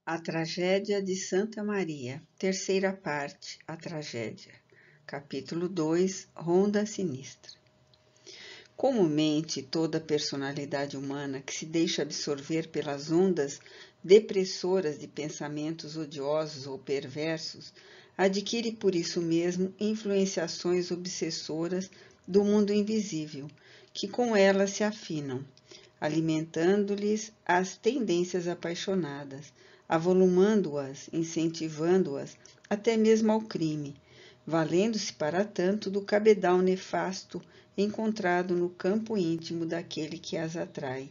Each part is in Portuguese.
A Tragédia de Santa Maria, terceira parte, a tragédia. Capítulo 2, Ronda Sinistra. Comumente, toda personalidade humana que se deixa absorver pelas ondas depressoras de pensamentos odiosos ou perversos, adquire por isso mesmo influenciações obsessoras do mundo invisível, que com elas se afinam, alimentando-lhes as tendências apaixonadas, avolumando-as, incentivando-as até mesmo ao crime, valendo-se para tanto do cabedal nefasto encontrado no campo íntimo daquele que as atrai,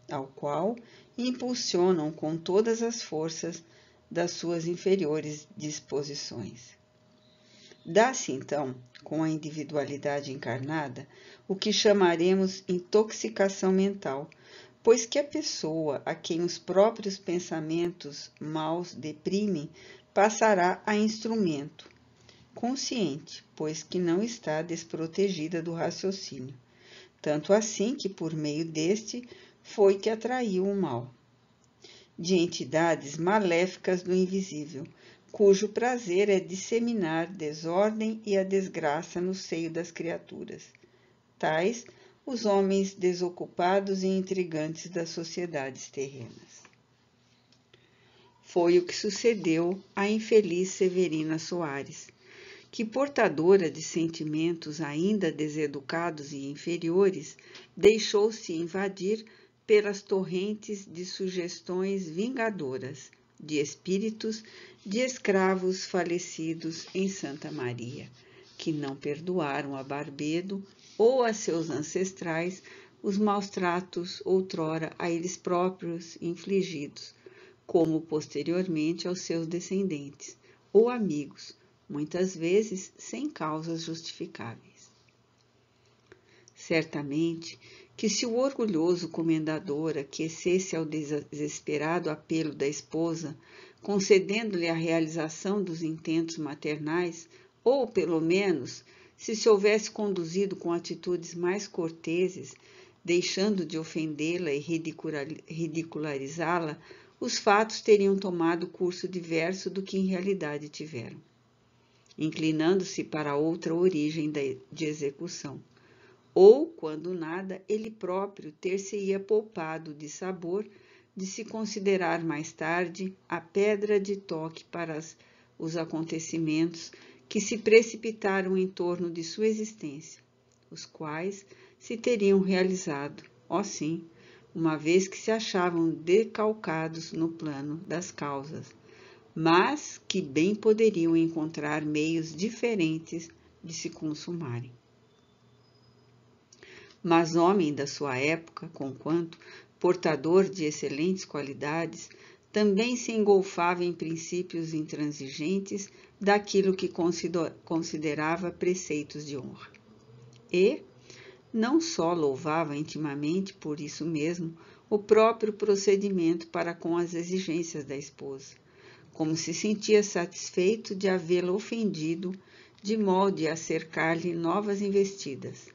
ao qual impulsionam com todas as forças das suas inferiores disposições. Dá-se, então, com a individualidade encarnada, o que chamaremos intoxicação mental, pois que a pessoa a quem os próprios pensamentos maus deprimem passará a instrumento, consciente, pois que não está desprotegida do raciocínio, tanto assim que por meio deste foi que atraiu o mal, de entidades maléficas do invisível, cujo prazer é disseminar desordem e a desgraça no seio das criaturas, tais os homens desocupados e intrigantes das sociedades terrenas. Foi o que sucedeu à infeliz Severina Soares, que, portadora de sentimentos ainda deseducados e inferiores, deixou-se invadir pelas torrentes de sugestões vingadoras, de espíritos de escravos falecidos em Santa Maria, que não perdoaram a Barbedo ou a seus ancestrais os maus tratos outrora a eles próprios infligidos, como posteriormente aos seus descendentes ou amigos, muitas vezes sem causas justificáveis. Certamente que se o orgulhoso comendador aquecesse ao desesperado apelo da esposa, concedendo-lhe a realização dos intentos maternais, ou, pelo menos, se houvesse conduzido com atitudes mais corteses, deixando de ofendê-la e ridicularizá-la, os fatos teriam tomado curso diverso do que em realidade tiveram, inclinando-se para outra origem de execução, ou, quando nada, ele próprio ter-se-ia poupado de sabor de se considerar mais tarde a pedra de toque para os acontecimentos que se precipitaram em torno de sua existência, os quais se teriam realizado, ó sim, uma vez que se achavam decalcados no plano das causas, mas que bem poderiam encontrar meios diferentes de se consumarem. Mas homem da sua época, conquanto portador de excelentes qualidades, também se engolfava em princípios intransigentes daquilo que considerava preceitos de honra. E não só louvava intimamente por isso mesmo o próprio procedimento para com as exigências da esposa, como se sentia satisfeito de havê-la ofendido de modo a cercar-lhe novas investidas,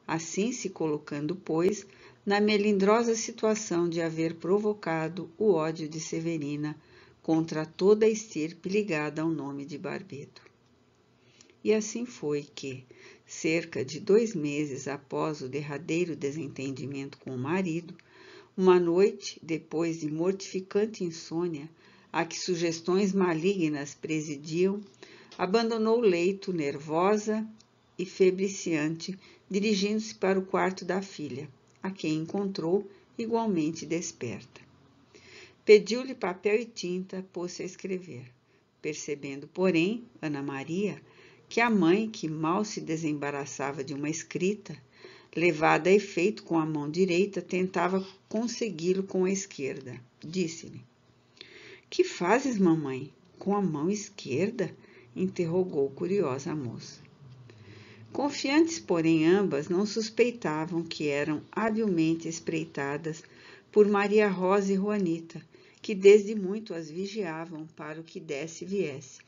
assim se colocando, pois, na melindrosa situação de haver provocado o ódio de Severina contra toda a estirpe ligada ao nome de Barbedo. E assim foi que, cerca de 2 meses após o derradeiro desentendimento com o marido, uma noite, depois de mortificante insônia, a que sugestões malignas presidiam, abandonou o leito nervosa e febriciante, dirigindo-se para o quarto da filha, a quem encontrou igualmente desperta. Pediu-lhe papel e tinta, pôs-se a escrever, percebendo, porém, Ana Maria, que a mãe, que mal se desembaraçava de uma escrita, levada a efeito com a mão direita, tentava consegui-lo com a esquerda. Disse-lhe: "Que fazes, mamãe, com a mão esquerda?" interrogou curiosa a moça. Confiantes, porém, ambas não suspeitavam que eram habilmente espreitadas por Maria Rosa e Juanita, que desde muito as vigiavam para o que desse e viesse,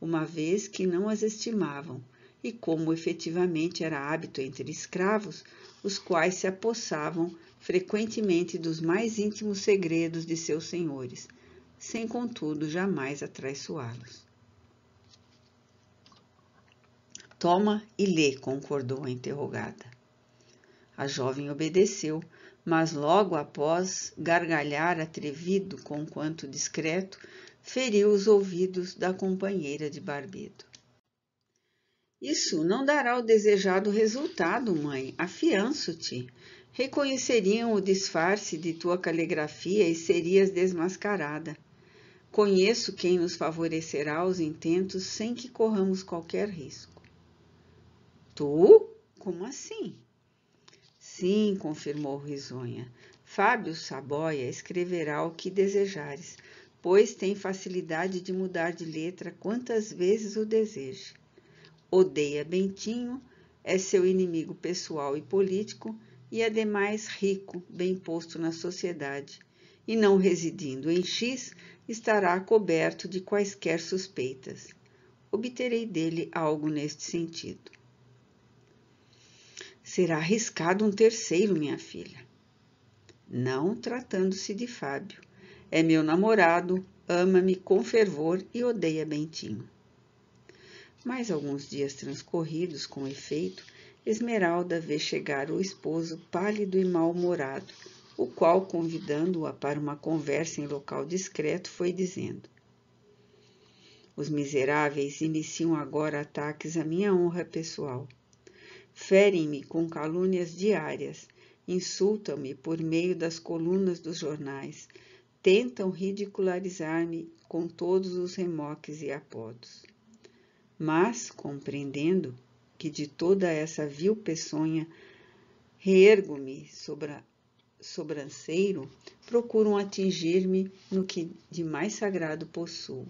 uma vez que não as estimavam, e como efetivamente era hábito entre escravos, os quais se apossavam frequentemente dos mais íntimos segredos de seus senhores, sem contudo jamais atraiçoá-los. Toma e lê, concordou a interrogada. A jovem obedeceu, mas logo após gargalhar atrevido, conquanto discreto, feriu os ouvidos da companheira de Barbedo. Isso não dará o desejado resultado, mãe, afianço-te. Reconheceriam o disfarce de tua caligrafia e serias desmascarada. Conheço quem nos favorecerá os intentos sem que corramos qualquer risco. Tu? Como assim? Sim, confirmou risonha. Fábio Saboia escreverá o que desejares, pois tem facilidade de mudar de letra quantas vezes o deseje. Odeia Bentinho, é seu inimigo pessoal e político, e ademais rico, bem posto na sociedade, e não residindo em X, estará coberto de quaisquer suspeitas. Obterei dele algo neste sentido. Será arriscado um terceiro, minha filha. Não tratando-se de Fábio. É meu namorado, ama-me com fervor e odeia Bentinho. Mais alguns dias transcorridos, com efeito, Esmeralda vê chegar o esposo pálido e mal-humorado, o qual, convidando-a para uma conversa em local discreto, foi dizendo: Os miseráveis iniciam agora ataques à minha honra pessoal. Ferem-me com calúnias diárias, insultam-me por meio das colunas dos jornais, tentam ridicularizar-me com todos os remoques e apodos. Mas, compreendendo que de toda essa vil peçonha reergo-me sobranceiro, procuram atingir-me no que de mais sagrado possuo.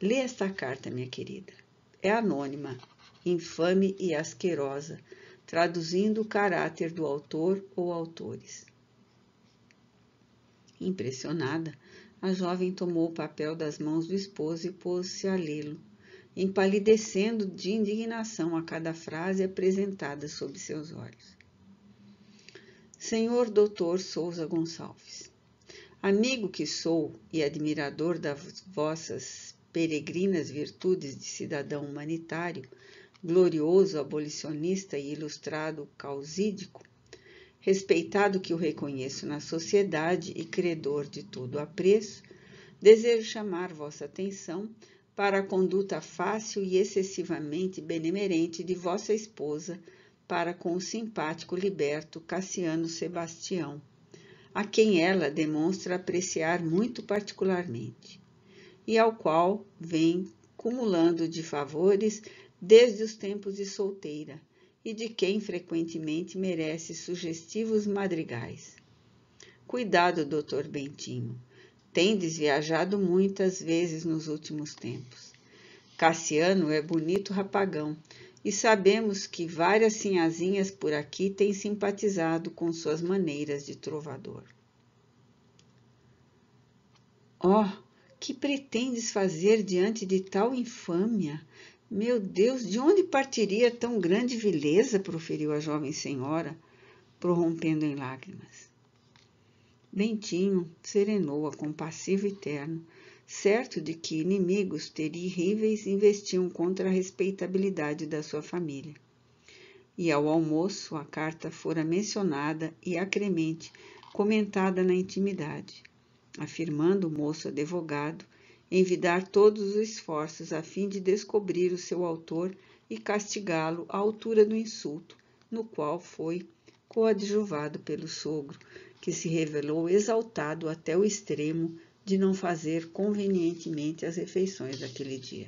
Lê esta carta, minha querida. É anônima, infame e asquerosa, traduzindo o caráter do autor ou autores. Impressionada, a jovem tomou o papel das mãos do esposo e pôs-se a lê-lo, empalidecendo de indignação a cada frase apresentada sob seus olhos. Senhor Dr. Sousa Gonçalves, amigo que sou e admirador das vossas peregrinas virtudes de cidadão humanitário, glorioso abolicionista e ilustrado causídico, respeitado que o reconheço na sociedade e credor de todo apreço, desejo chamar vossa atenção para a conduta fácil e excessivamente benemerente de vossa esposa para com o simpático liberto Cassiano Sebastião, a quem ela demonstra apreciar muito particularmente, e ao qual vem cumulando de favores desde os tempos de solteira, e de quem frequentemente merece sugestivos madrigais. Cuidado, Dr. Bentinho. Tendes viajado muitas vezes nos últimos tempos. Cassiano é bonito rapagão, e sabemos que várias sinhazinhas por aqui têm simpatizado com suas maneiras de trovador. Oh, que pretendes fazer diante de tal infâmia? Meu Deus, de onde partiria tão grande vileza? Proferiu a jovem senhora, prorrompendo em lágrimas. Bentinho serenou-a compassivo e terno, certo de que inimigos terríveis investiam contra a respeitabilidade da sua família. E ao almoço a carta fora mencionada e acremente comentada na intimidade, afirmando o moço advogado envidar todos os esforços a fim de descobrir o seu autor e castigá-lo à altura do insulto, no qual foi coadjuvado pelo sogro, que se revelou exaltado até o extremo de não fazer convenientemente as refeições daquele dia.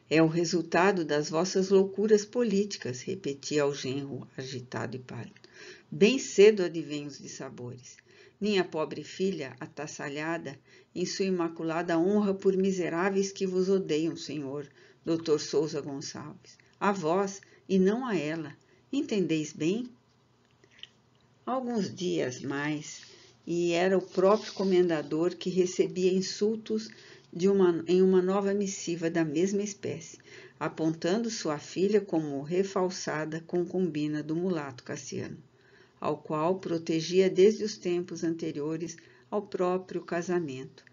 É o resultado das vossas loucuras políticas, repetia ao genro agitado e pálido. Bem cedo advêm os dissabores. Minha pobre filha, atassalhada em sua imaculada honra por miseráveis que vos odeiam, senhor Dr. Sousa Gonçalves. A vós e não a ela. Entendeis bem? Alguns dias mais, e era o próprio comendador que recebia insultos em uma nova missiva da mesma espécie, apontando sua filha como refalsada concubina do mulato Cassiano, ao qual protegia desde os tempos anteriores ao próprio casamento,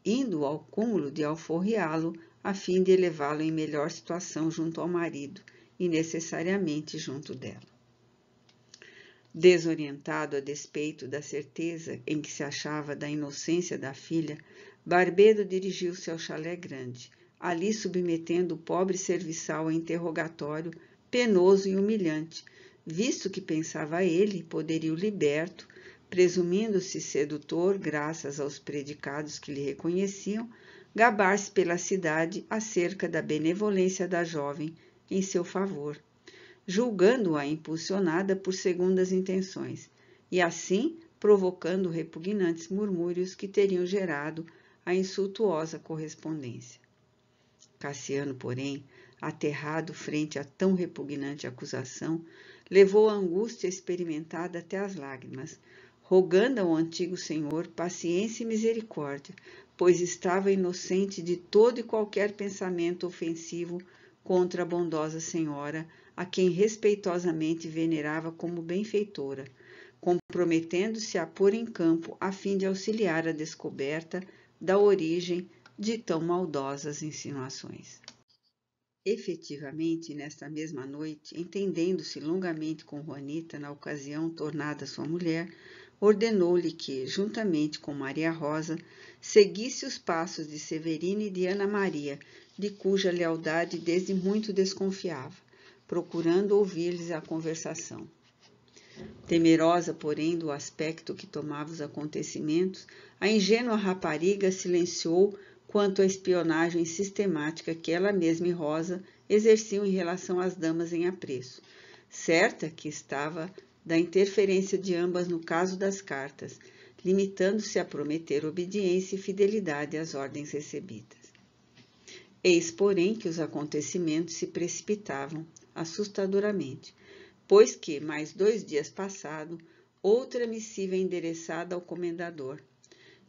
indo ao cúmulo de alforriá-lo a fim de elevá-lo em melhor situação junto ao marido e necessariamente junto dela. Desorientado a despeito da certeza em que se achava da inocência da filha, Barbedo dirigiu-se ao chalé grande, ali submetendo o pobre serviçal a interrogatório penoso e humilhante, visto que pensava ele poderia o liberto, presumindo-se sedutor graças aos predicados que lhe reconheciam, gabar-se pela cidade acerca da benevolência da jovem em seu favor, julgando-a impulsionada por segundas intenções, e assim provocando repugnantes murmúrios que teriam gerado a insultuosa correspondência. Cassiano, porém, aterrado frente a tão repugnante acusação, levou a angústia experimentada até as lágrimas, rogando ao antigo senhor paciência e misericórdia, pois estava inocente de todo e qualquer pensamento ofensivo contra a bondosa senhora, a quem respeitosamente venerava como benfeitora, comprometendo-se a pôr em campo a fim de auxiliar a descoberta da origem de tão maldosas insinuações. Efetivamente, nesta mesma noite, entendendo-se longamente com Juanita na ocasião tornada sua mulher, ordenou-lhe que, juntamente com Maria Rosa, seguisse os passos de Severina e de Ana Maria, de cuja lealdade desde muito desconfiava, procurando ouvir-lhes a conversação. Temerosa, porém, do aspecto que tomava os acontecimentos, a ingênua rapariga silenciou quanto à espionagem sistemática que ela mesma e Rosa exerciam em relação às damas em apreço, certa que estava da interferência de ambas no caso das cartas, limitando-se a prometer obediência e fidelidade às ordens recebidas. Eis, porém, que os acontecimentos se precipitavam assustadoramente, pois que, mais 2 dias passado, outra missiva endereçada ao comendador,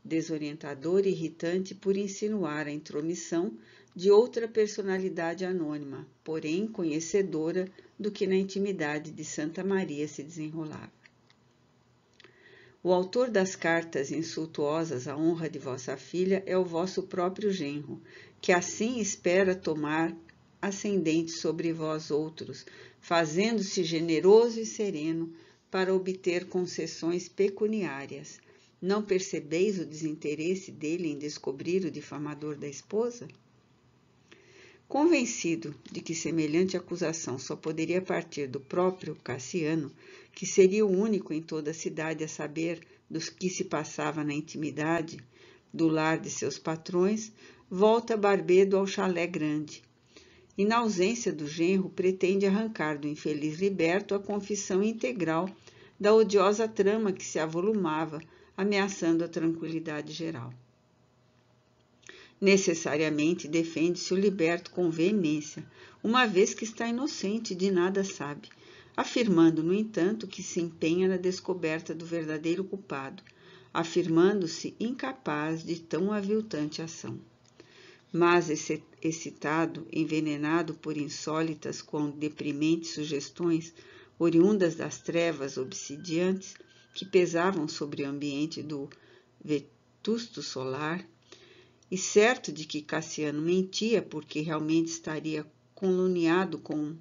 desorientador e irritante por insinuar a intromissão de outra personalidade anônima, porém conhecedora do que na intimidade de Santa Maria se desenrolava. O autor das cartas insultuosas à honra de vossa filha é o vosso próprio genro, que assim espera tomar ascendente sobre vós outros, fazendo-se generoso e sereno para obter concessões pecuniárias. Não percebeis o desinteresse dele em descobrir o difamador da esposa? Convencido de que semelhante acusação só poderia partir do próprio Cassiano, que seria o único em toda a cidade a saber do que se passava na intimidade do lar de seus patrões, volta Barbedo ao chalé grande, e na ausência do genro pretende arrancar do infeliz liberto a confissão integral da odiosa trama que se avolumava, ameaçando a tranquilidade geral. Necessariamente defende-se o liberto com veemência, uma vez que está inocente e de nada sabe, afirmando, no entanto, que se empenha na descoberta do verdadeiro culpado, afirmando-se incapaz de tão aviltante ação. Mas, excitado, envenenado por insólitas com deprimentes sugestões, oriundas das trevas obsidiantes que pesavam sobre o ambiente do vetusto solar, e certo de que Cassiano mentia porque realmente estaria caluniado com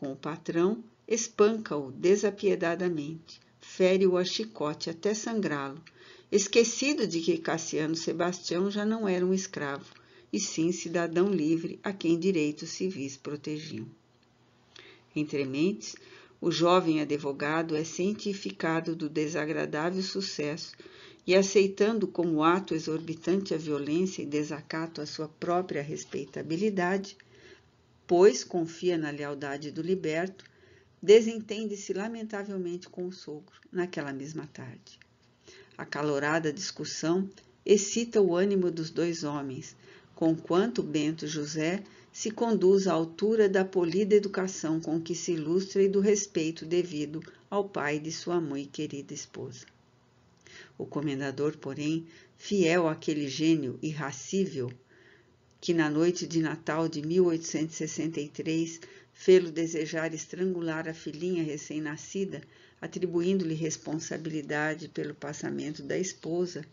o patrão, espanca-o desapiedadamente, fere-o a chicote até sangrá-lo, esquecido de que Cassiano Sebastião já não era um escravo, e sim cidadão livre a quem direitos civis protegiam. Entre mentes, o jovem advogado é cientificado do desagradável sucesso e, aceitando como ato exorbitante a violência e desacato à sua própria respeitabilidade, pois confia na lealdade do liberto, desentende-se lamentavelmente com o sogro naquela mesma tarde. A acalorada discussão excita o ânimo dos dois homens, conquanto Bento José se conduz à altura da polida educação com que se ilustra e do respeito devido ao pai de sua mãe e querida esposa. O comendador, porém, fiel àquele gênio irracível que na noite de Natal de 1863 fê-lo desejar estrangular a filhinha recém-nascida, atribuindo-lhe responsabilidade pelo passamento da esposa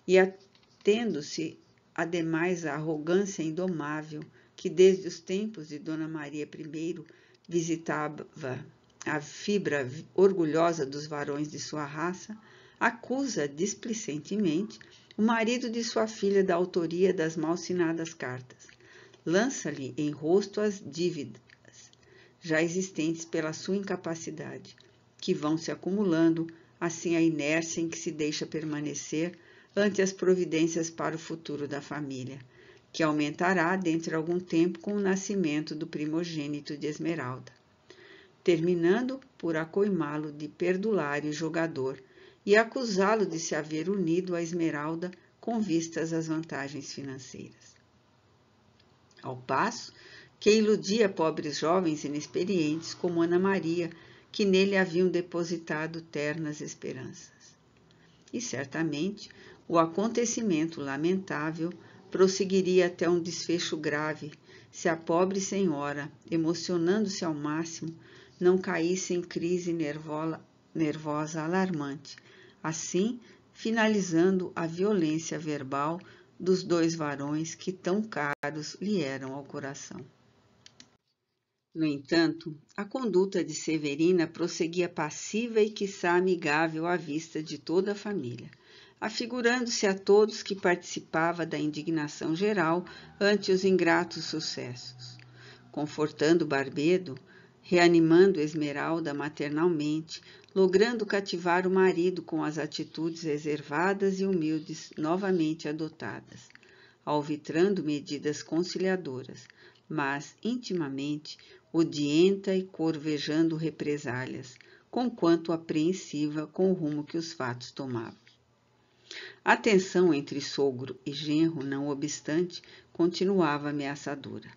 e atendo-se, ademais, à arrogância indomável que desde os tempos de Dona Maria I visitava a fibra orgulhosa dos varões de sua raça, acusa displicentemente o marido de sua filha da autoria das mal-sinadas cartas. Lança-lhe em rosto as dívidas já existentes pela sua incapacidade, que vão se acumulando, assim a inércia em que se deixa permanecer ante as providências para o futuro da família, que aumentará dentro de algum tempo com o nascimento do primogênito de Esmeralda, terminando por acoimá-lo de perdulário jogador e acusá-lo de se haver unido a Esmeralda com vistas às vantagens financeiras. Ao passo que iludia pobres jovens inexperientes como Ana Maria, que nele haviam depositado ternas esperanças. E certamente o acontecimento lamentável prosseguiria até um desfecho grave, se a pobre senhora, emocionando-se ao máximo, não caísse em crise nervosa alarmante, assim finalizando a violência verbal dos dois varões que tão caros lhe eram ao coração. No entanto, a conduta de Severina prosseguia passiva e quiçá amigável à vista de toda a família, afigurando-se a todos que participava da indignação geral ante os ingratos sucessos, confortando Barbedo, reanimando Esmeralda maternalmente, logrando cativar o marido com as atitudes reservadas e humildes novamente adotadas, alvitrando medidas conciliadoras, mas intimamente odienta e corvejando represálias, conquanto apreensiva com o rumo que os fatos tomavam. A tensão entre sogro e genro, não obstante, continuava ameaçadora.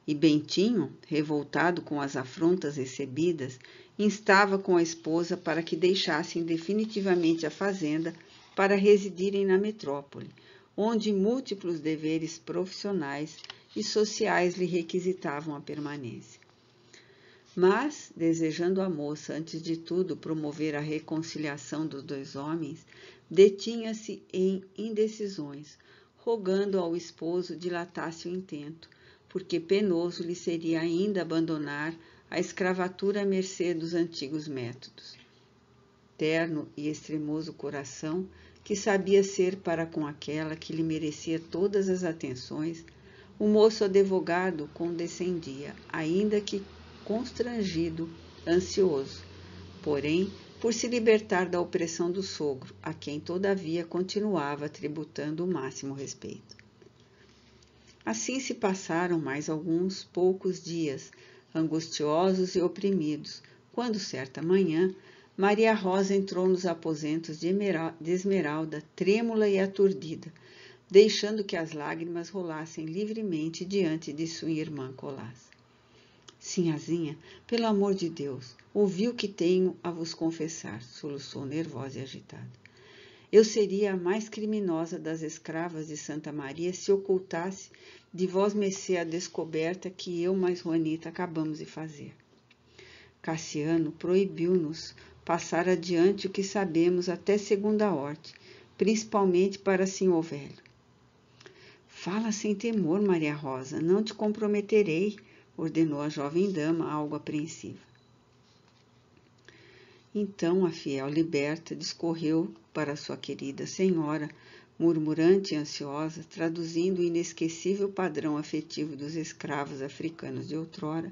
E Bentinho, revoltado com as afrontas recebidas, instava com a esposa para que deixassem definitivamente a fazenda para residirem na metrópole, onde múltiplos deveres profissionais e sociais lhe requisitavam a permanência. Mas, desejando a moça, antes de tudo, promover a reconciliação dos dois homens, detinha-se em indecisões, rogando ao esposo dilatasse o intento, porque penoso lhe seria ainda abandonar a escravatura à mercê dos antigos métodos. Terno e extremoso coração, que sabia ser para com aquela que lhe merecia todas as atenções, o moço advogado condescendia, ainda que constrangido, ansioso, porém, por se libertar da opressão do sogro, a quem, todavia, continuava tributando o máximo respeito. Assim se passaram mais alguns poucos dias, angustiosos e oprimidos, quando, certa manhã, Maria Rosa entrou nos aposentos de Esmeralda, trêmula e aturdida, deixando que as lágrimas rolassem livremente diante de sua irmã Colás. Sinhazinha, pelo amor de Deus, ouvi o que tenho a vos confessar, soluçou nervosa e agitada. Eu seria a mais criminosa das escravas de Santa Maria se ocultasse de vosmecê a descoberta que eu mais Juanita acabamos de fazer. Cassiano proibiu-nos passar adiante o que sabemos até segunda ordem, principalmente para senhor velho. Fala sem temor, Maria Rosa, não te comprometerei, ordenou a jovem dama, algo apreensiva. Então a fiel liberta discorreu para sua querida senhora, murmurante e ansiosa, traduzindo o inesquecível padrão afetivo dos escravos africanos de outrora,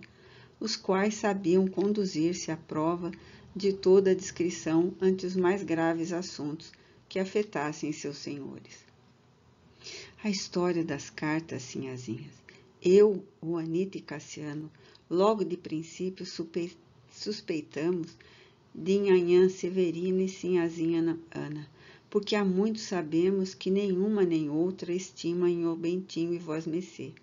os quais sabiam conduzir-se à prova de toda a discrição ante os mais graves assuntos que afetassem seus senhores. A história das cartas, sinhazinhas. Eu, Juanita e Cassiano, logo de princípio suspeitamos de Nhanhã Severina e sinhazinha Ana, porque há muito sabemos que nenhuma nem outra estima em o Bentinho e vosmecê.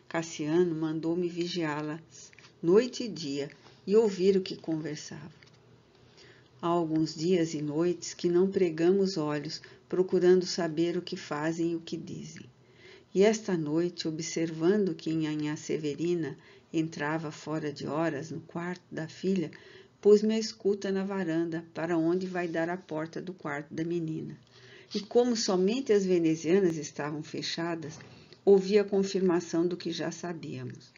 Cassiano mandou-me vigiá-las noite e dia e ouvir o que conversavam. Há alguns dias e noites que não pregamos olhos, procurando saber o que fazem e o que dizem. E esta noite, observando que Nhanhã Severina entrava fora de horas no quarto da filha, pus-me à escuta na varanda, para onde vai dar a porta do quarto da menina. E como somente as venezianas estavam fechadas, ouvi a confirmação do que já sabíamos.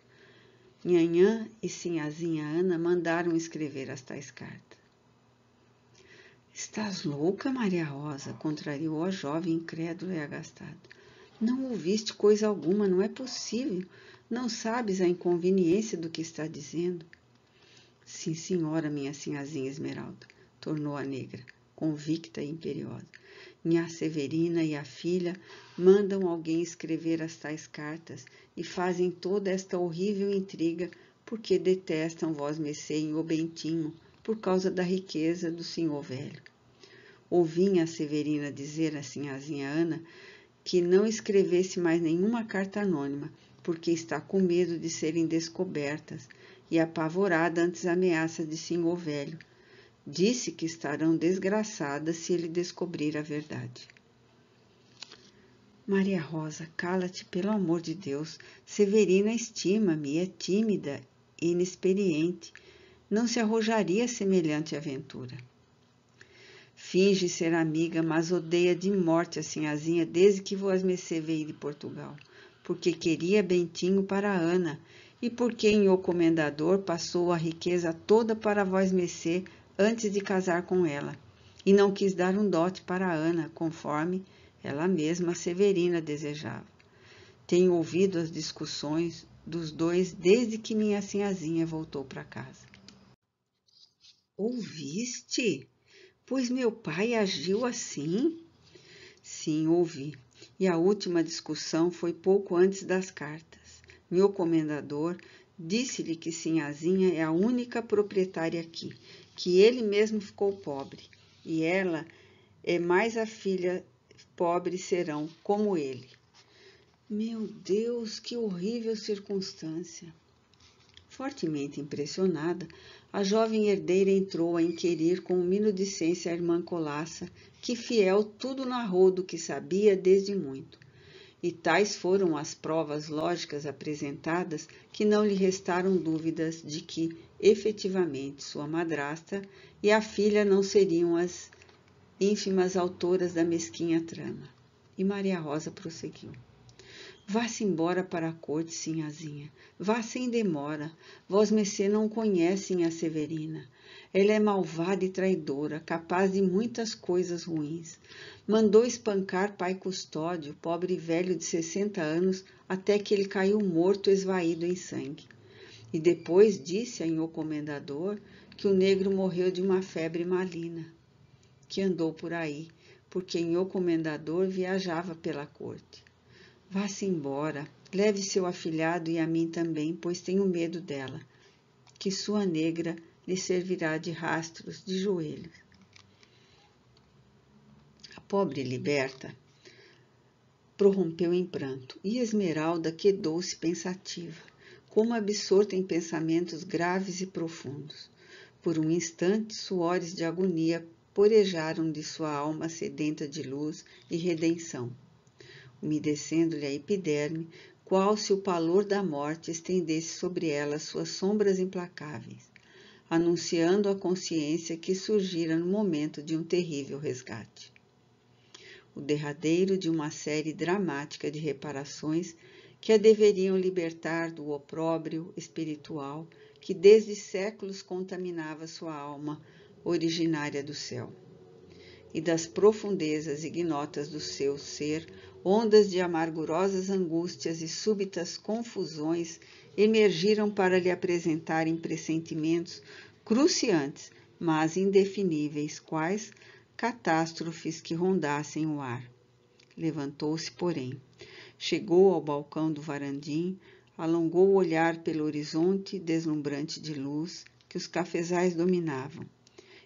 Nhanhã e sinhazinha Ana mandaram escrever as tais cartas. Estás louca, Maria Rosa? Contrariou a jovem incrédula e agastada. Não ouviste coisa alguma, não é possível. Não sabes a inconveniência do que está dizendo. Sim, senhora, minha sinhazinha Esmeralda, tornou a negra, convicta e imperiosa. Nhá Severina e a filha mandam alguém escrever as tais cartas e fazem toda esta horrível intriga porque detestam vosmecê e o Bentinho por causa da riqueza do senhor velho. Ouvi Nhá Severina dizer a sinhazinha Ana que não escrevesse mais nenhuma carta anônima, porque está com medo de serem descobertas e apavorada ante as ameaças de senhor velho. Disse que estarão desgraçadas se ele descobrir a verdade. Maria Rosa, cala-te, pelo amor de Deus. Severina estima-me, é tímida e inexperiente. Não se arrojaria a semelhante aventura. Finge ser amiga, mas odeia de morte a sinhazinha desde que vosmecê veio de Portugal, porque queria Bentinho para Ana, e porque em o comendador passou a riqueza toda para vosmecê antes de casar com ela, e não quis dar um dote para Ana, conforme ela mesma, Severina, desejava. Tenho ouvido as discussões dos dois desde que minha sinhazinha voltou para casa. Ouviste? Pois meu pai agiu assim? Sim, ouvi. E a última discussão foi pouco antes das cartas. Meu comendador disse-lhe que sinhazinha é a única proprietária aqui, que ele mesmo ficou pobre, e ela é mais a filha pobre serão, como ele. Meu Deus, que horrível circunstância! Fortemente impressionada, a jovem herdeira entrou a inquirir com minudicência a irmã Colaça, que fiel tudo narrou do que sabia desde muito. E tais foram as provas lógicas apresentadas que não lhe restaram dúvidas de que, efetivamente, sua madrasta e a filha não seriam as ínfimas autoras da mesquinha trama. E Maria Rosa prosseguiu. Vá-se embora para a corte, sinhazinha. Vá sem demora. Vosmecê não conhecem a Severina. Ela é malvada e traidora, capaz de muitas coisas ruins. Mandou espancar pai Custódio, pobre velho de 60 anos, até que ele caiu morto, esvaído em sangue. E depois disse a Nhô Comendador que o negro morreu de uma febre maligna, que andou por aí, porque Nhô Comendador viajava pela corte. Vá-se embora, leve seu afilhado e a mim também, pois tenho medo dela, que sua negra lhe servirá de rastros de joelhos. A pobre liberta prorrompeu em pranto, e Esmeralda quedou-se pensativa, como absorta em pensamentos graves e profundos. Por um instante, suores de agonia porejaram de sua alma sedenta de luz e redenção, umedecendo-lhe a epiderme, qual se o pavor da morte estendesse sobre ela suas sombras implacáveis, anunciando à consciência que surgira no momento de um terrível resgate. O derradeiro de uma série dramática de reparações que a deveriam libertar do opróbrio espiritual que desde séculos contaminava sua alma originária do céu. E das profundezas ignotas do seu ser, ondas de amargurosas angústias e súbitas confusões emergiram para lhe apresentarem pressentimentos cruciantes, mas indefiníveis, quais catástrofes que rondassem o ar. Levantou-se, porém, chegou ao balcão do varandim, alongou o olhar pelo horizonte deslumbrante de luz que os cafezais dominavam,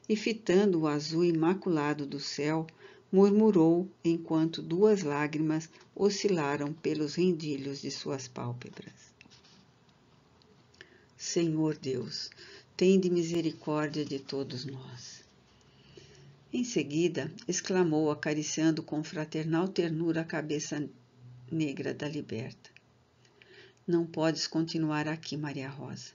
e fitando o azul imaculado do céu, murmurou enquanto 2 lágrimas oscilaram pelos rendilhos de suas pálpebras. Senhor Deus, tende misericórdia de todos nós. Em seguida, exclamou, acariciando com fraternal ternura a cabeça negra da liberta. Não podes continuar aqui, Maria Rosa.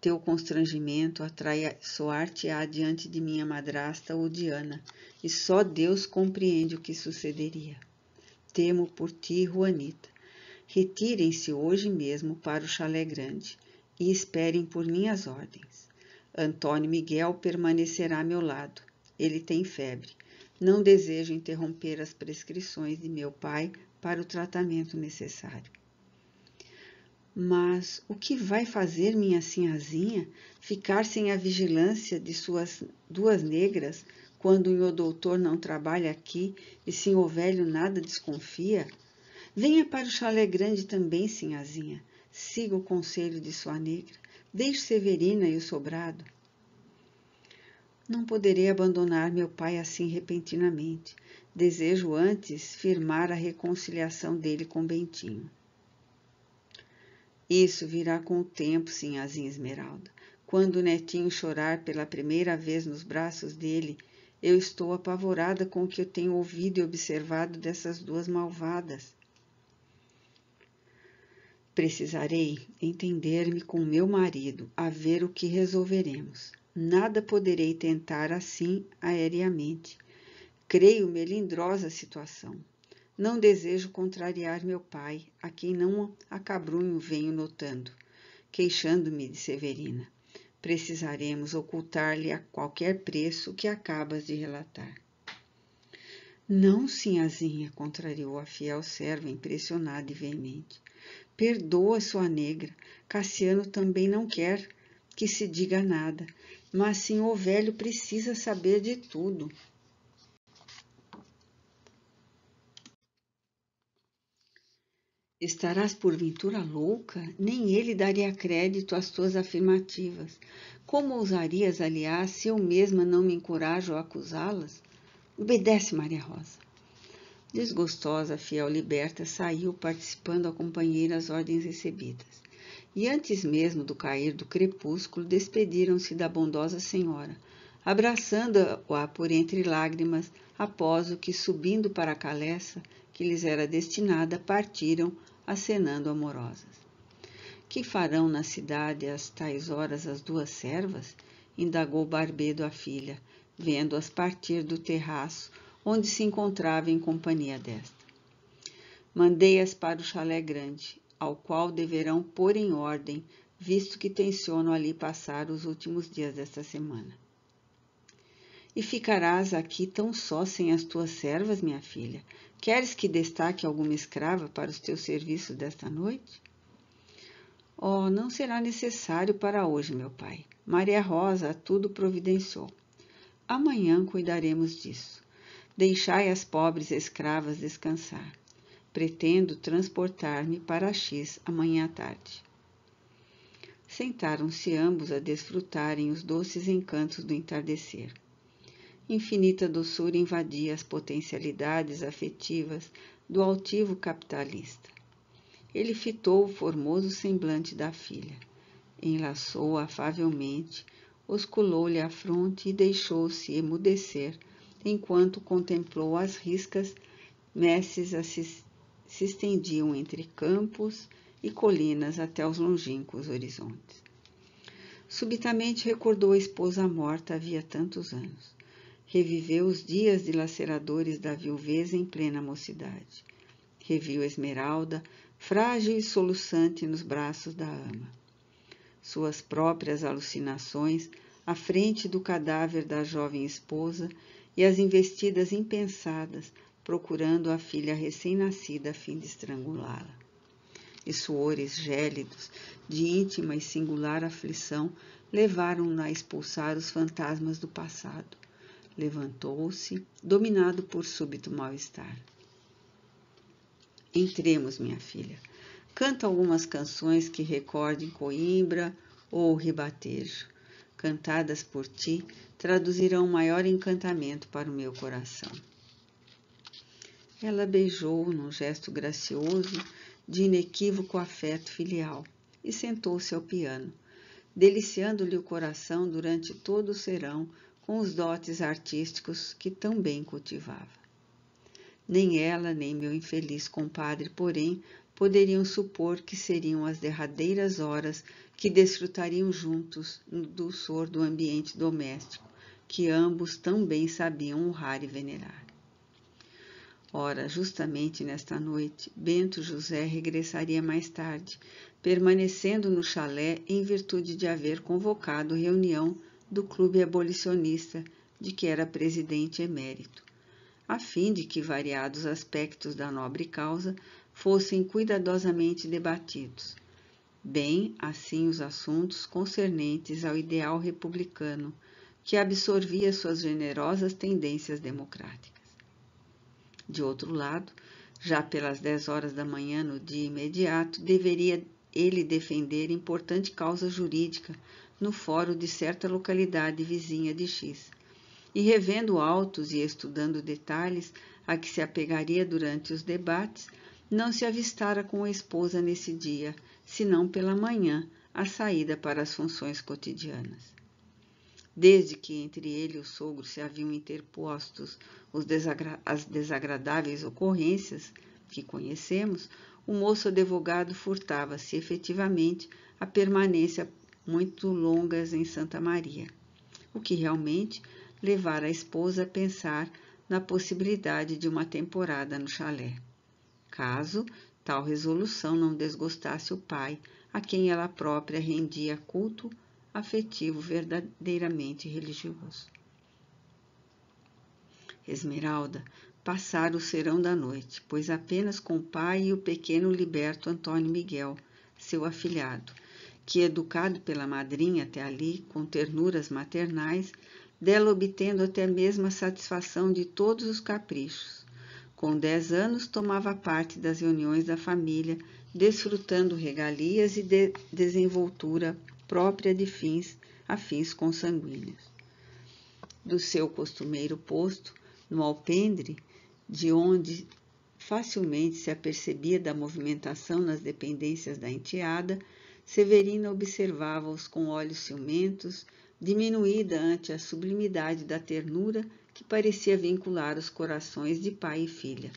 Teu constrangimento atraiçoar-te-á diante de minha madrasta Odiana, e só Deus compreende o que sucederia. Temo por ti, Juanita. Retirem-se hoje mesmo para o chalé grande e esperem por minhas ordens. Antônio Miguel permanecerá a meu lado. Ele tem febre. Não desejo interromper as prescrições de meu pai para o tratamento necessário. Mas o que vai fazer minha sinhazinha ficar sem a vigilância de suas duas negras quando o doutor não trabalha aqui e senhor velho nada desconfia? Venha para o chalé grande também, sinhazinha. Siga o conselho de sua negra. Deixe Severina e o sobrado. Não poderei abandonar meu pai assim repentinamente. Desejo antes firmar a reconciliação dele com Bentinho. Isso virá com o tempo, sinhazinha Esmeralda. Quando o netinho chorar pela primeira vez nos braços dele, eu estou apavorada com o que eu tenho ouvido e observado dessas duas malvadas. Precisarei entender-me com meu marido, a ver o que resolveremos. Nada poderei tentar assim aéreamente. Creio melindrosa a situação. Não desejo contrariar meu pai, a quem não acabrunho venho notando, queixando-me de Severina. Precisaremos ocultar-lhe a qualquer preço o que acabas de relatar. Não, sinhazinha, contrariou a fiel serva, impressionada e veemente. Perdoa sua negra. Cassiano também não quer que se diga nada, mas senhor velho precisa saber de tudo. Estarás porventura louca? Nem ele daria crédito às tuas afirmativas. Como ousarias, aliás, se eu mesma não me encorajo a acusá-las? Obedece, Maria Rosa. Desgostosa, a fiel liberta saiu participando a companheira às ordens recebidas. E antes mesmo do cair do crepúsculo, despediram-se da bondosa senhora, abraçando-a por entre lágrimas, após o que, subindo para a caleça que lhes era destinada, partiram, acenando amorosas. Que farão na cidade às tais horas as duas servas? Indagou Barbedo a filha, vendo-as partir do terraço, onde se encontrava em companhia desta. Mandei-as para o chalé grande, ao qual deverão pôr em ordem, visto que tenciono ali passar os últimos dias desta semana. E ficarás aqui tão só sem as tuas servas, minha filha? Queres que destaque alguma escrava para os teus serviços desta noite? Oh, não será necessário para hoje, meu pai. Maria Rosa tudo providenciou. Amanhã cuidaremos disso. Deixai as pobres escravas descansar. Pretendo transportar-me para X amanhã à tarde. Sentaram-se ambos a desfrutarem os doces encantos do entardecer. Infinita doçura invadia as potencialidades afetivas do altivo capitalista. Ele fitou o formoso semblante da filha, enlaçou-a afavelmente, osculou-lhe a fronte e deixou-se emudecer, enquanto contemplou as riscas messes se estendiam entre campos e colinas até os longínquos horizontes. Subitamente recordou a esposa morta havia tantos anos. Reviveu os dias dilaceradores da viuvez em plena mocidade. Reviu Esmeralda, frágil e soluçante nos braços da ama. Suas próprias alucinações, à frente do cadáver da jovem esposa, e as investidas impensadas, procurando a filha recém-nascida a fim de estrangulá-la. E suores gélidos, de íntima e singular aflição, levaram-na a expulsar os fantasmas do passado. Levantou-se, dominado por súbito mal-estar. Entremos, minha filha. Canta algumas canções que recordem Coimbra ou Ribatejo. Cantadas por ti, traduzirão maior encantamento para o meu coração. Ela beijou-o num gesto gracioso, de inequívoco afeto filial, e sentou-se ao piano, deliciando-lhe o coração durante todo o serão com os dotes artísticos que tão bem cultivava. Nem ela, nem meu infeliz compadre, porém, poderiam supor que seriam as derradeiras horas que desfrutariam juntos no dulçor do ambiente doméstico, que ambos tão bem sabiam honrar e venerar. Ora, justamente nesta noite, Bento José regressaria mais tarde, permanecendo no chalé em virtude de haver convocado reunião do clube abolicionista de que era presidente emérito, a fim de que variados aspectos da nobre causa fossem cuidadosamente debatidos, bem assim os assuntos concernentes ao ideal republicano, que absorvia suas generosas tendências democráticas. De outro lado, já pelas 10 horas da manhã no dia imediato, deveria ele defender importante causa jurídica no fórum de certa localidade vizinha de X, e revendo autos e estudando detalhes a que se apegaria durante os debates, não se avistara com a esposa nesse dia, senão pela manhã, a saída para as funções cotidianas. Desde que entre ele e o sogro se haviam interpostos as desagradáveis ocorrências que conhecemos, o moço advogado furtava-se efetivamente a permanência muito longas em Santa Maria, o que realmente levara a esposa a pensar na possibilidade de uma temporada no chalé, caso tal resolução não desgostasse o pai, a quem ela própria rendia culto afetivo verdadeiramente religioso. Esmeralda passara o serão da noite, pois apenas com o pai e o pequeno liberto Antônio Miguel, seu afilhado, que, educado pela madrinha até ali, com ternuras maternais, dela obtendo até mesmo a satisfação de todos os caprichos. Com 10 anos, tomava parte das reuniões da família, desfrutando regalias e desenvoltura própria de afins consanguíneos. Do seu costumeiro posto, no alpendre, de onde facilmente se apercebia da movimentação nas dependências da enteada, Severina observava-os com olhos ciumentos, diminuída ante a sublimidade da ternura que parecia vincular os corações de pai e filha.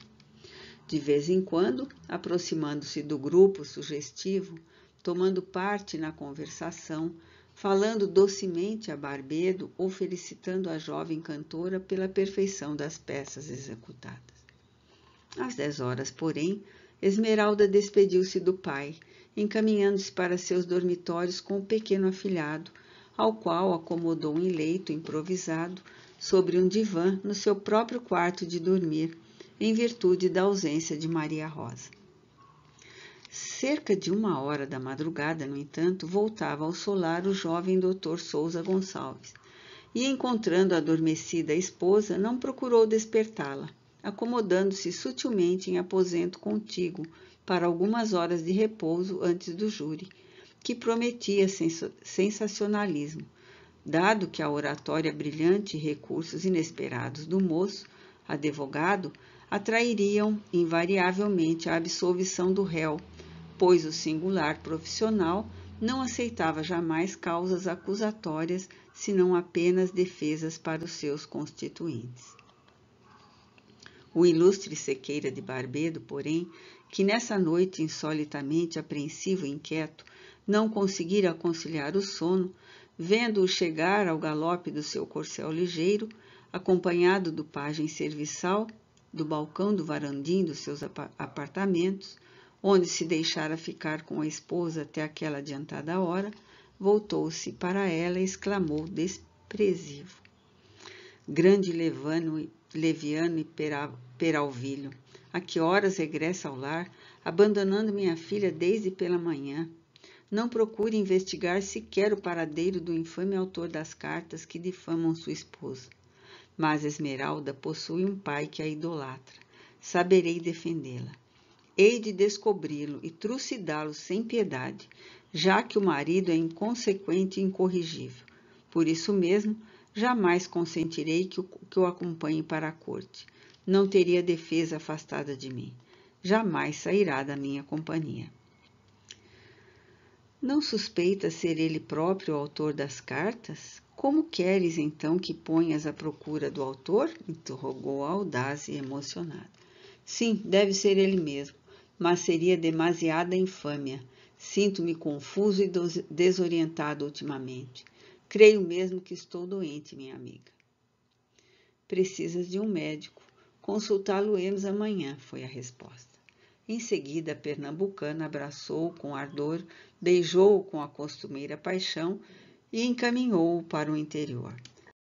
De vez em quando, aproximando-se do grupo sugestivo, tomando parte na conversação, falando docemente a Barbedo ou felicitando a jovem cantora pela perfeição das peças executadas. Às 10 horas, porém, Esmeralda despediu-se do pai, encaminhando-se para seus dormitórios com o pequeno afilhado, ao qual acomodou em leito improvisado sobre um divã no seu próprio quarto de dormir, em virtude da ausência de Maria Rosa. Cerca de 1h da madrugada, no entanto, voltava ao solar o jovem Dr. Sousa Gonçalves, e, encontrando a adormecida esposa, não procurou despertá-la, acomodando-se sutilmente em aposento contíguo para algumas horas de repouso antes do júri, que prometia sensacionalismo, dado que a oratória brilhante e recursos inesperados do moço, advogado, atrairiam invariavelmente a absolvição do réu, pois o singular profissional não aceitava jamais causas acusatórias, senão apenas defesas para os seus constituintes. O ilustre Sequeira de Barbedo, porém, que nessa noite insolitamente apreensivo e inquieto, não conseguira conciliar o sono, vendo-o chegar ao galope do seu corcel ligeiro, acompanhado do pajem serviçal, do balcão do varandim dos seus apartamentos, onde se deixara ficar com a esposa até aquela adiantada hora, voltou-se para ela e exclamou desprezível: grande leviano e peralvilho, a que horas regressa ao lar, abandonando minha filha desde pela manhã? Não procure investigar sequer o paradeiro do infame autor das cartas que difamam sua esposa. Mas Esmeralda possui um pai que a idolatra. Saberei defendê-la. Hei de descobri-lo e trucidá-lo sem piedade, já que o marido é inconsequente e incorrigível. Por isso mesmo, jamais consentirei que o acompanhe para a corte. Não teria defesa afastada de mim. Jamais sairá da minha companhia. Não suspeita ser ele próprio o autor das cartas? Como queres, então, que ponhas à procura do autor? Interrogou a audaz e emocionada. Sim, deve ser ele mesmo. mas seria demasiada infâmia. Sinto-me confuso e desorientado ultimamente. Creio mesmo que estou doente, minha amiga. Precisas de um médico. Consultá-lo-emos amanhã, foi a resposta. Em seguida, a pernambucana abraçou-o com ardor, beijou-o com a costumeira paixão e encaminhou-o para o interior.